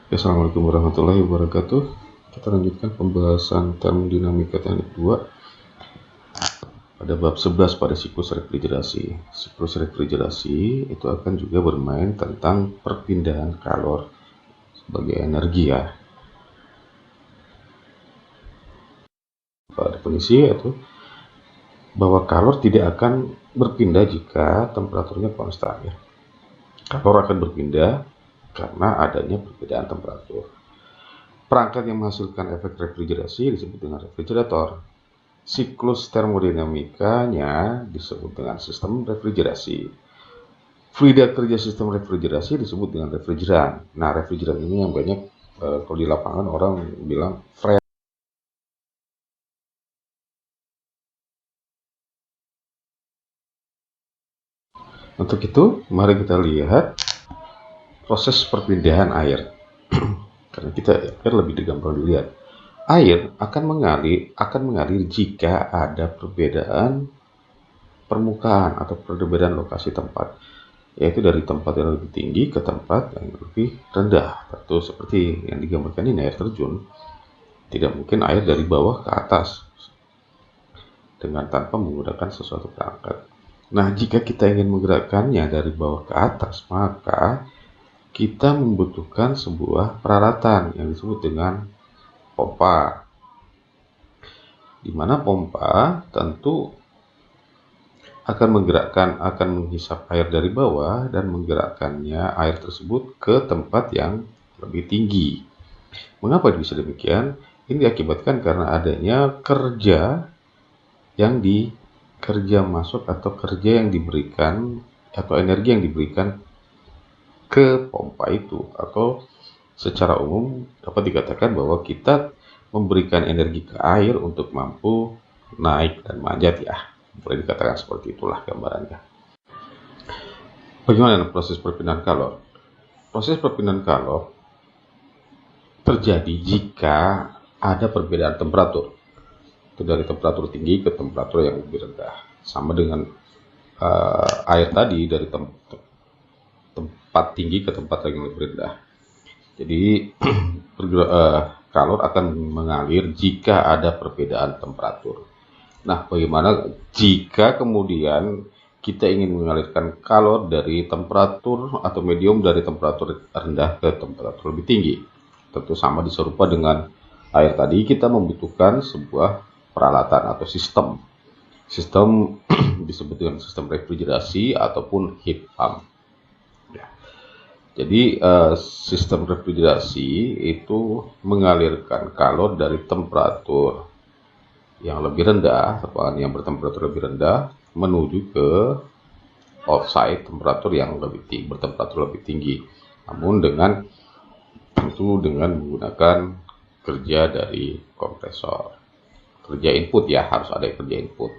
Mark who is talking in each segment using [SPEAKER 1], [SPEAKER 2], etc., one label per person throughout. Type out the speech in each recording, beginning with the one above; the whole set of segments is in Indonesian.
[SPEAKER 1] Assalamualaikum warahmatullahi wabarakatuh. Kita lanjutkan pembahasan termodinamika teknik 2 pada bab 11 pada siklus refrigerasi. Siklus refrigerasi itu akan juga bermain tentang perpindahan kalor sebagai energi ya. Pada definisi yaitu bahwa kalor tidak akan berpindah jika temperaturnya konstan ya. Kalor akan berpindah karena adanya perbedaan temperatur. Perangkat yang menghasilkan efek refrigerasi disebut dengan refrigerator. Siklus termodinamikanya disebut dengan sistem refrigerasi. Fluida kerja sistem refrigerasi disebut dengan refrigeran. Nah, refrigeran ini yang banyak kalau di lapangan orang bilang freon. Untuk itu, mari kita lihat proses perpindahan air. Karena kita air lebih gampang dilihat. Air akan mengalir jika ada perbedaan permukaan atau perbedaan lokasi tempat, yaitu dari tempat yang lebih tinggi ke tempat yang lebih rendah. Tentu seperti yang digambarkan ini air terjun, tidak mungkin air dari bawah ke atas dengan tanpa menggunakan sesuatu perangkat. Nah, jika kita ingin menggerakkannya dari bawah ke atas, maka kita membutuhkan sebuah peralatan yang disebut dengan pompa. Di mana pompa tentu akan menghisap air dari bawah dan menggerakkannya air tersebut ke tempat yang lebih tinggi. Mengapa bisa demikian? Ini diakibatkan karena adanya kerja masuk atau kerja yang diberikan atau energi yang diberikan ke pompa itu, atau secara umum dapat dikatakan bahwa kita memberikan energi ke air untuk mampu naik dan manjat ya. Boleh dikatakan seperti itulah gambarannya. Bagaimana proses perpindahan kalor? Proses perpindahan kalor terjadi jika ada perbedaan temperatur. Itu dari temperatur tinggi ke temperatur yang lebih rendah. Sama dengan air tadi dari tempat tinggi ke tempat yang lebih rendah. Jadi kalor akan mengalir jika ada perbedaan temperatur. Nah, bagaimana jika kemudian kita ingin mengalirkan kalor dari temperatur atau medium dari temperatur rendah ke temperatur lebih tinggi? Tentu sama diserupa dengan air tadi, kita membutuhkan sebuah peralatan atau sistem. Sistem disebut dengan sistem refrigerasi ataupun heat pump. Ya. Jadi sistem refrigerasi itu mengalirkan kalor dari temperatur yang lebih rendah, ruangan yang bertemperatur lebih rendah, menuju ke offsite temperatur yang lebih tinggi, bertemperatur lebih tinggi. Namun tentu dengan menggunakan kerja dari kompresor. Kerja input ya, harus ada kerja input.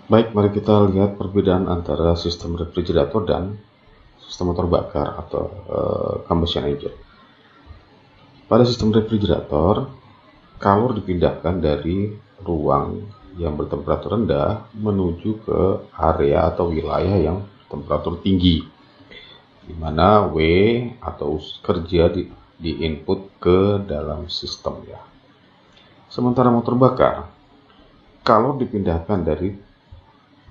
[SPEAKER 1] Baik, mari kita lihat perbedaan antara sistem refrigerator dan sistem motor bakar atau combustion engine. Pada sistem refrigerator, kalor dipindahkan dari ruang yang bertemperatur rendah menuju ke area atau wilayah yang temperatur tinggi, di mana W atau kerja di input ke dalam sistem ya. Sementara motor bakar, kalor dipindahkan dari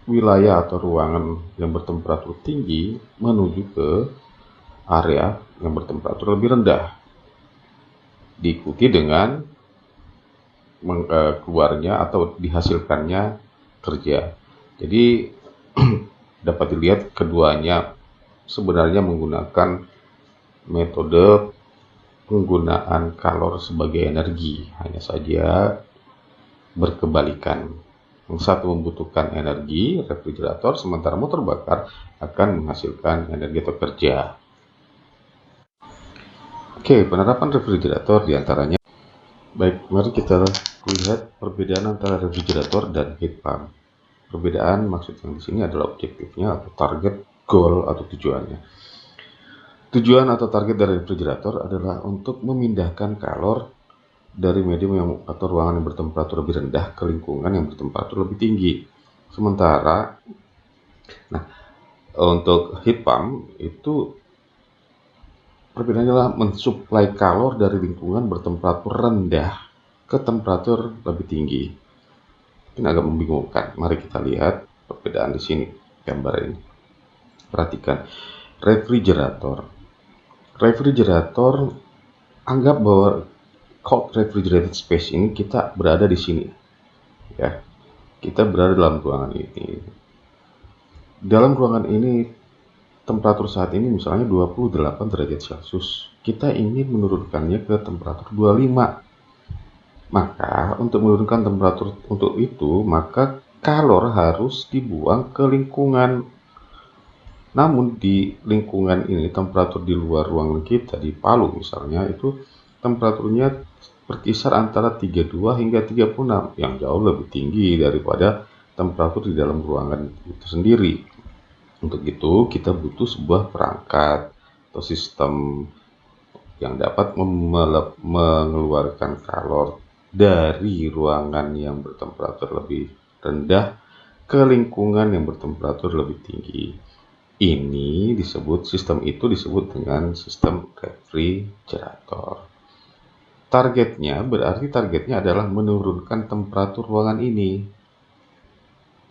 [SPEAKER 1] wilayah atau ruangan yang bertemperatur tinggi menuju ke area yang bertemperatur lebih rendah, diikuti dengan keluarnya atau dihasilkannya kerja. Jadi dapat dilihat keduanya sebenarnya menggunakan metode penggunaan kalor sebagai energi, hanya saja berkebalikan. Yang satu membutuhkan energi refrigerator, sementara motor bakar akan menghasilkan energi atau kerja. Oke, penerapan refrigerator diantaranya. Baik, mari kita lihat perbedaan antara refrigerator dan heat pump. Perbedaan maksudnya di sini adalah objektifnya atau target, goal atau tujuannya. Tujuan atau target dari refrigerator adalah untuk memindahkan kalor dari medium yang atau ruangan yang bertemperatur lebih rendah ke lingkungan yang bertemperatur lebih tinggi. Sementara, untuk heat pump itu Perbedaannya adalah mensuplai kalor dari lingkungan bertemperatur rendah ke temperatur lebih tinggi. Ini agak membingungkan. Mari kita lihat perbedaan di sini, gambar ini. Perhatikan, refrigerator. Refrigerator, anggap bahwa cold refrigerated space ini kita berada di sini. Ya, kita berada dalam ruangan ini. Dalam ruangan ini, temperatur saat ini misalnya 28 derajat Celcius. Kita ingin menurunkannya ke temperatur 25. Maka untuk menurunkan temperatur untuk itu, maka kalor harus dibuang ke lingkungan. Namun di lingkungan ini, temperatur di luar ruangan kita, di Palu misalnya, itu temperaturnya berkisar antara 32 hingga 36, yang jauh lebih tinggi daripada temperatur di dalam ruangan itu sendiri. Untuk itu, kita butuh sebuah perangkat atau sistem yang dapat mengeluarkan kalor dari ruangan yang bertemperatur lebih rendah ke lingkungan yang bertemperatur lebih tinggi. Sistem itu disebut dengan sistem refrigerator. Targetnya adalah menurunkan temperatur ruangan ini.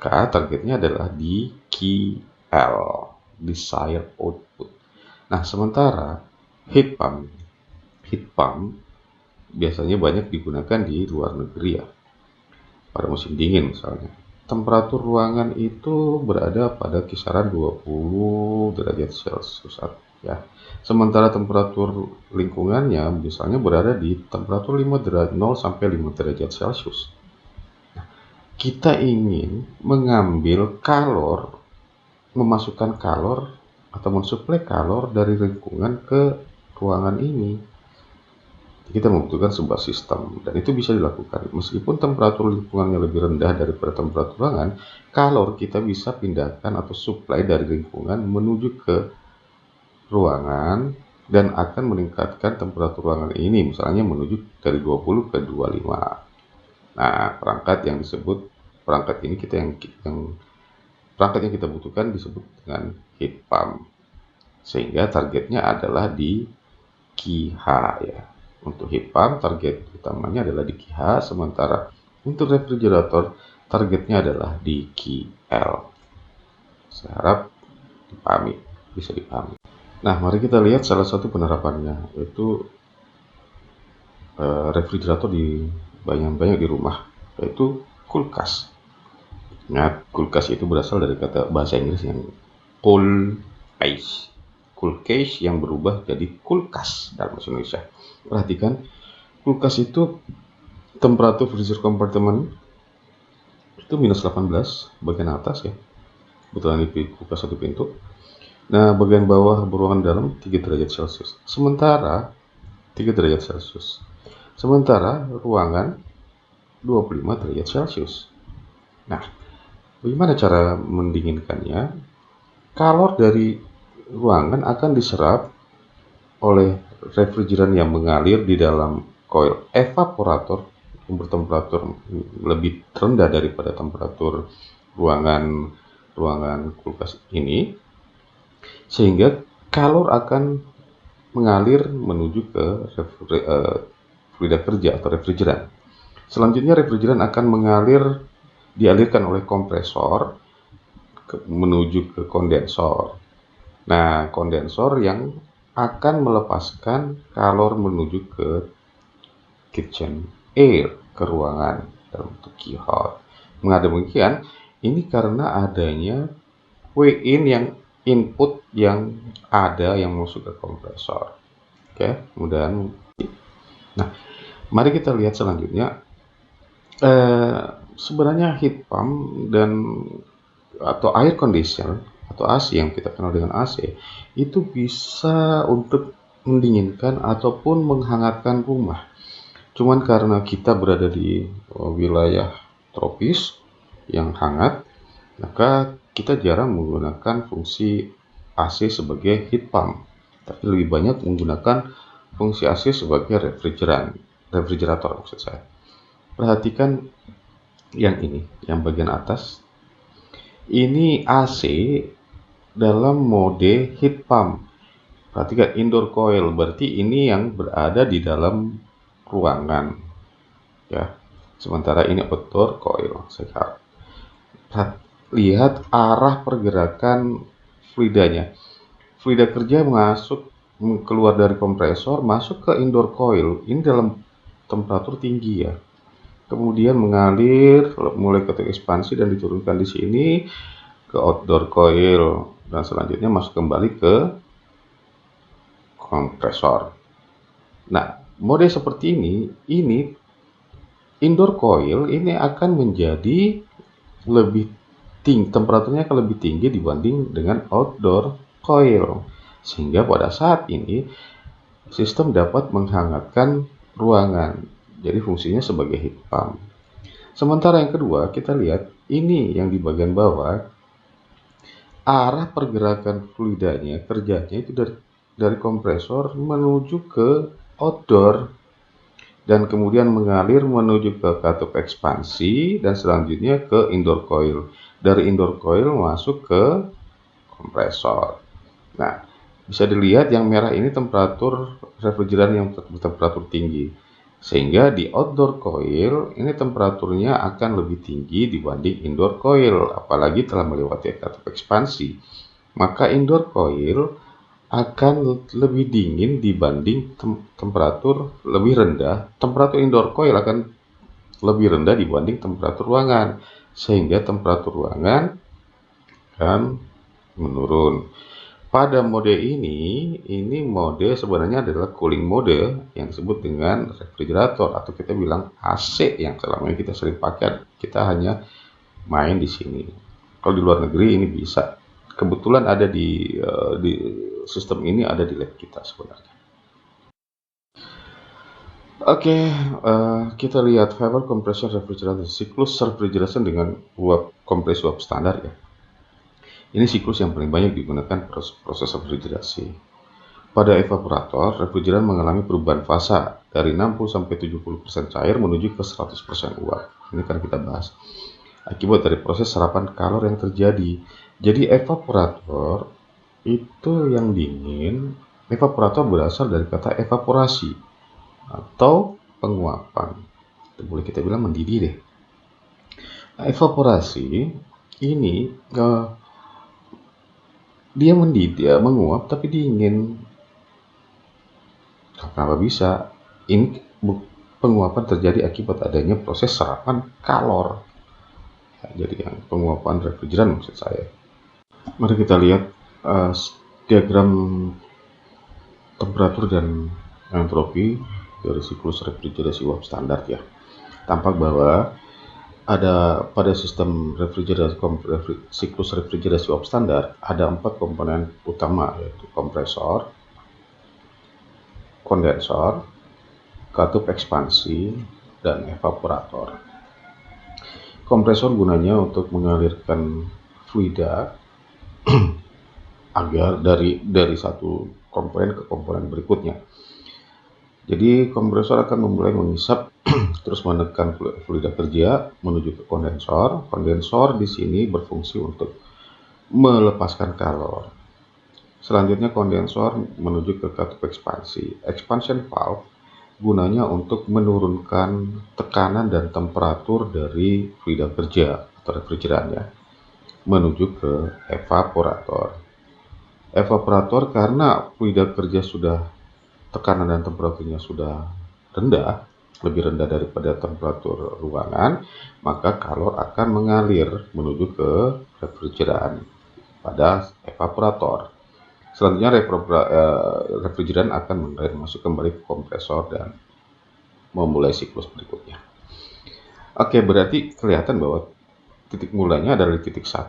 [SPEAKER 1] Targetnya adalah di KL, desired output. Nah, sementara heat pump biasanya banyak digunakan di luar negeri ya, pada musim dingin misalnya. Temperatur ruangan itu berada pada kisaran 20 derajat Celcius ya. Sementara temperatur lingkungannya misalnya berada di temperatur 0 sampai 5 derajat Celcius. Nah, kita ingin mengambil kalor, memasukkan kalor atau mensuplai kalor dari lingkungan ke ruangan ini. Kita membutuhkan sebuah sistem, dan itu bisa dilakukan meskipun temperatur lingkungannya lebih rendah daripada temperatur ruangan. Kalor kita bisa pindahkan atau supply dari lingkungan menuju ke ruangan dan akan meningkatkan temperatur ruangan ini, misalnya menuju dari 20 ke 25. Nah, perangkat yang kita butuhkan disebut dengan heat pump, sehingga targetnya adalah di KH ya. Untuk heat pump, target utamanya adalah di KH, sementara untuk refrigerator, targetnya adalah di KL. Saya harap bisa dipahami. Nah, mari kita lihat salah satu penerapannya, yaitu refrigerator banyak di rumah, yaitu kulkas. Nah, kulkas itu berasal dari kata bahasa Inggris yang cool case yang berubah jadi kulkas dalam bahasa Indonesia. Perhatikan, kulkas itu temperatur freezer compartment itu minus 18 bagian atas ya, kebetulan ini kulkas satu pintu. Nah, bagian bawah ruangan dalam 3 derajat Celcius. Sementara ruangan 25 derajat Celcius. Nah, bagaimana cara mendinginkannya? Kalor dari ruangan akan diserap oleh refrigeran yang mengalir di dalam coil evaporator yang bertemperatur lebih rendah daripada temperatur ruangan kulkas ini, sehingga kalor akan mengalir menuju ke fluida kerja atau refrigeran. Selanjutnya refrigeran akan dialirkan oleh kompresor menuju ke kondensor. Nah, kondensor yang akan melepaskan kalor menuju ke kitchen air, ke ruangan dalam bentuk Q-hot. Mengapa demikian? Ini karena adanya input yang ada yang masuk ke kompresor. Oke, kemudian. Nah, mari kita lihat selanjutnya. Sebenarnya heat pump atau air conditioner atau AC yang kita kenal dengan AC itu bisa untuk mendinginkan ataupun menghangatkan rumah. Cuman karena kita berada di wilayah tropis yang hangat, maka kita jarang menggunakan fungsi AC sebagai heat pump, tapi lebih banyak menggunakan fungsi AC sebagai refrigerator maksud saya. Perhatikan yang ini, yang bagian atas. Ini AC dalam mode heat pump. Perhatikan indoor coil, berarti ini yang berada di dalam ruangan, ya. Sementara ini outdoor coil. Lihat arah pergerakan fluidanya. Fluida kerja keluar dari kompresor, masuk ke indoor coil. Ini dalam temperatur tinggi, ya. Kemudian mengalir mulai ke ekspansi dan diturunkan di sini ke outdoor coil, dan selanjutnya masuk kembali ke kompresor. Nah, mode seperti ini indoor coil ini akan menjadi lebih tinggi, temperaturnya akan lebih tinggi dibanding dengan outdoor coil, sehingga pada saat ini sistem dapat menghangatkan ruangan. Jadi fungsinya sebagai heat pump. Sementara yang kedua, kita lihat ini yang di bagian bawah, arah pergerakan fluidanya, kerjanya itu dari kompresor menuju ke outdoor dan kemudian mengalir menuju ke katup ekspansi dan selanjutnya ke indoor coil. Dari indoor coil masuk ke kompresor. Nah, bisa dilihat yang merah ini temperatur refrigeran yang bertemperatur tinggi. Sehingga di outdoor coil ini temperaturnya akan lebih tinggi dibanding indoor coil, apalagi telah melewati katup ekspansi. Maka indoor coil akan lebih dingin dibanding temperatur lebih rendah. Temperatur indoor coil akan lebih rendah dibanding temperatur ruangan, sehingga temperatur ruangan akan menurun. Pada mode ini mode sebenarnya adalah cooling mode yang disebut dengan refrigerator, atau kita bilang AC yang selama ini kita sering pakai. Kita hanya main di sini. Kalau di luar negeri ini bisa. Kebetulan ada di sistem ini ada di lab kita sebenarnya. Oke, kita lihat vapor compression refrigeration, siklus refrigeration dengan kompresi uap standar, ya. Ini siklus yang paling banyak digunakan proses refrigerasi. Pada evaporator, refrigeran mengalami perubahan fasa dari 60-70% cair menuju ke 100% uap. Ini kan kita bahas. Akibat dari proses serapan kalor yang terjadi. Jadi evaporator itu yang dingin. Evaporator berasal dari kata evaporasi atau penguapan. Itu boleh kita bilang mendidih deh. Nah, evaporasi ini dia mendidih, menguap tapi dingin. Kenapa bisa? Ini penguapan terjadi akibat adanya proses serapan kalor. Ya, jadi yang penguapan refrigeran maksud saya. Mari kita lihat diagram temperatur dan entropi dari siklus refrigerasi uap standar, ya. Tampak bahwa ada pada sistem siklus refrigerasi uap standar ada 4 komponen utama, yaitu kompresor, kondensor, katup ekspansi, dan evaporator. Kompresor gunanya untuk mengalirkan fluida agar dari satu komponen ke komponen berikutnya. Jadi kompresor akan memulai mengisap terus menekan fluida kerja menuju ke kondensor. Kondensor di sini berfungsi untuk melepaskan kalor. Selanjutnya kondensor menuju ke katup ekspansi. Expansion valve gunanya untuk menurunkan tekanan dan temperatur dari fluida kerja atau refrigerannya menuju ke evaporator. Evaporator karena fluida kerja tekanan dan temperaturnya sudah rendah, lebih rendah daripada temperatur ruangan, maka kalor akan mengalir menuju ke refrigeran pada evaporator. Selanjutnya refrigeran akan mengalir masuk kembali ke kompresor dan memulai siklus berikutnya. Oke, berarti kelihatan bahwa titik mulanya adalah titik 1,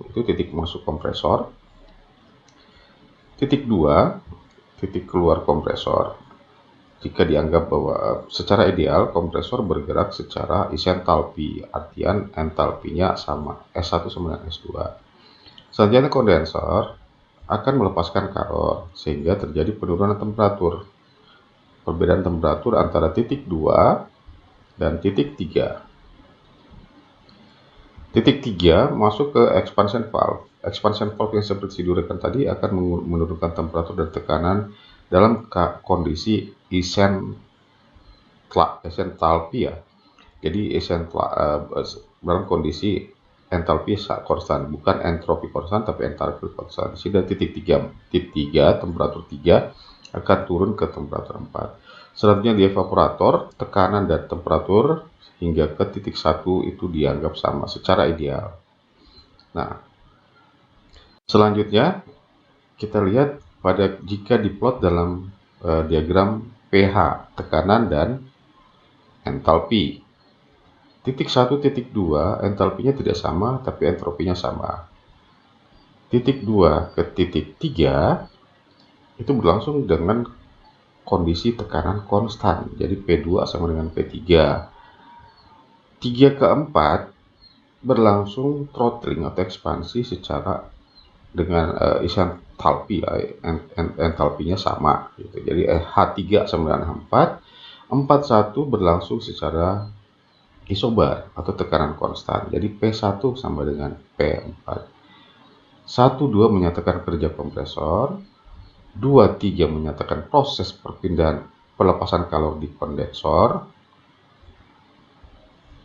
[SPEAKER 1] itu titik masuk kompresor. Titik 2, titik keluar kompresor. Jika dianggap bahwa secara ideal kompresor bergerak secara isentalpi, artian entalpinya sama, S1 sama dengan S2. Selanjutnya kondensor akan melepaskan kalor sehingga terjadi penurunan temperatur. Perbedaan temperatur antara titik 2 dan titik 3. Titik 3 masuk ke expansion valve. Expansion valve yang seperti diuraikan tadi akan menurunkan temperatur dan tekanan dalam kondisi isenthalpi ya. Jadi dalam kondisi entalpi konstan, bukan entropi konstan tapi entalpi konstan. Sehingga titik 3 temperatur 3 akan turun ke temperatur 4. Selanjutnya di evaporator, tekanan dan temperatur hingga ke titik 1 itu dianggap sama secara ideal. Nah, selanjutnya kita lihat jika diplot dalam diagram pH, tekanan dan entalpi. Titik 1, titik 2 entalpinya tidak sama tapi entropinya sama. Titik 2 ke titik 3 itu berlangsung dengan kondisi tekanan konstan. Jadi P2 sama dengan P3. 3 ke 4 berlangsung throttling atau ekspansi secara dengan isenthalpi ya, entalpinya sama gitu. Jadi H3 sama dengan H4, 41 berlangsung secara isobar atau tekanan konstan. Jadi P1 sama dengan P4. 1,2 menyatakan kerja kompresor, 2,3 menyatakan proses perpindahan pelepasan kalor di kondensor,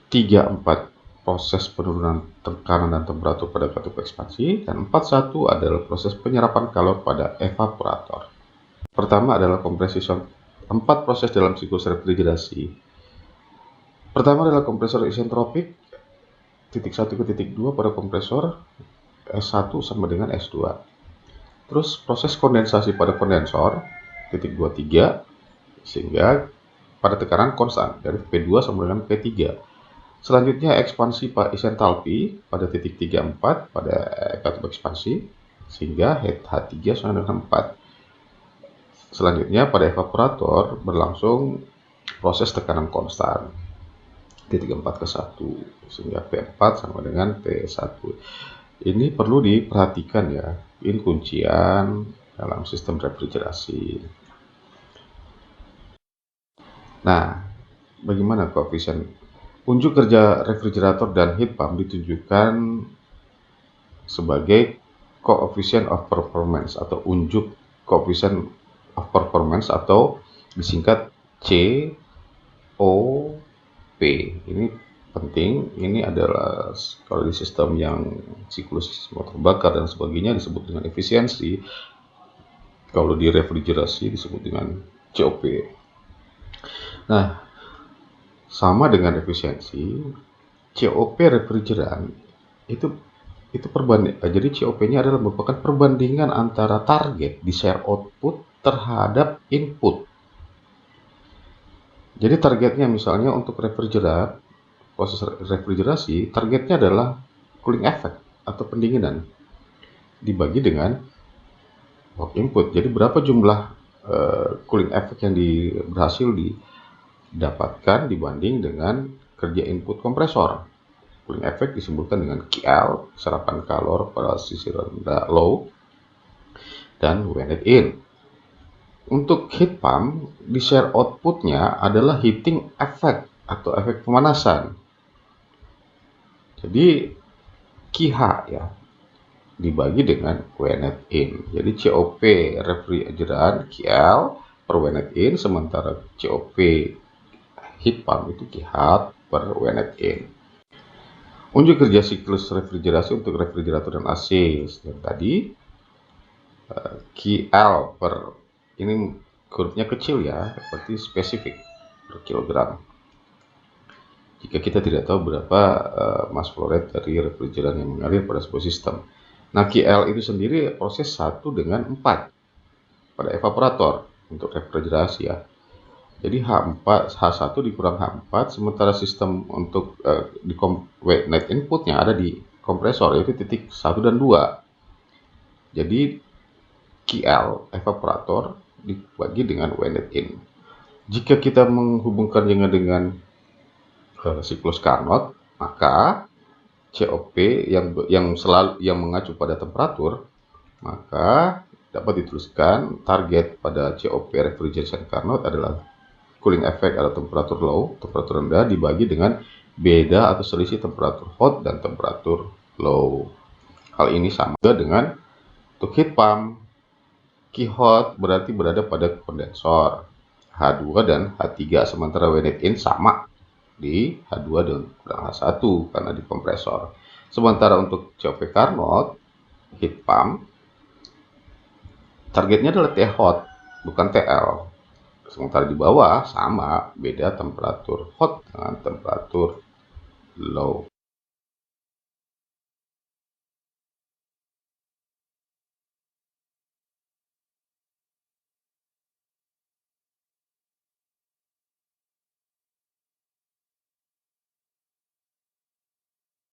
[SPEAKER 1] 3,4 proses penurunan tekanan dan temperatur pada katup ekspansi, dan 4,1 adalah proses penyerapan kalor pada evaporator. Pertama adalah kompresi 4 proses dalam siklus refrigerasi. Pertama adalah kompresor isentropik, titik 1 ke titik 2 pada kompresor S1 sama dengan S2. Terus proses kondensasi pada kondensor, titik 23, sehingga pada tekanan konstan, dari P2 sama dengan P3. Selanjutnya ekspansi isenthalpi pada titik 34 pada katup ekspansi, sehingga H3 sama dengan 4. Selanjutnya pada evaporator berlangsung proses tekanan konstan, titik 4 ke 1, sehingga P4 sama dengan P1. Ini perlu diperhatikan ya, ini kuncian dalam sistem refrigerasi. Nah, bagaimana koefisien? Unjuk kerja refrigerator dan heat pump ditunjukkan sebagai coefficient of performance atau unjuk coefficient of performance atau disingkat COP. Ini penting, ini adalah kalau di sistem yang siklus motor bakar dan sebagainya disebut dengan efisiensi. Kalau di refrigerasi disebut dengan COP. Nah, sama dengan efisiensi, COP refrigeran itu perbanding. Jadi COP-nya adalah merupakan perbandingan antara target di share output terhadap input. Jadi targetnya misalnya untuk refrigerat, proses refrigerasi, targetnya adalah cooling effect atau pendinginan dibagi dengan work input. Jadi berapa jumlah cooling effect yang berhasil didapatkan dibanding dengan kerja input kompresor. Cooling effect disebutkan dengan KL, serapan kalor pada sisi rendah low, dan when in. Untuk heat pump, di share outputnya adalah heating effect atau efek pemanasan. Jadi KH ya dibagi dengan when in. Jadi COP refrigeran KL per when in, sementara COP heat pump itu KH per when in. Unjuk kerja siklus refrigerasi untuk refrigerator dan AC yang tadi KL per, ini hurufnya kecil ya, berarti spesifik per kilogram. Jika kita tidak tahu berapa mass flow rate dari refrigeran yang mengalir pada sebuah sistem. Nah, KL itu sendiri proses 1 dengan 4 pada evaporator untuk refrigerasi ya. Jadi H1 dikurang H4, sementara sistem untuk net inputnya ada di kompresor, yaitu titik 1 dan 2. Jadi KL evaporator dibagi dengan net in. Jika kita menghubungkannya dengan siklus Carnot, maka COP yang mengacu pada temperatur, maka dapat dituliskan target pada COP refrigeration Carnot adalah cooling effect atau temperatur low, temperatur rendah dibagi dengan beda atau selisih temperatur hot dan temperatur low. Hal ini sama juga dengan untuk heat pump. Q hot berarti berada pada kondensor H2 dan H3, sementara when it in sama di H2 dan H1 karena di kompresor. Sementara untuk COP Carnot heat pump targetnya adalah T hot bukan TL. Sementara di bawah sama, beda temperatur hot dengan temperatur low.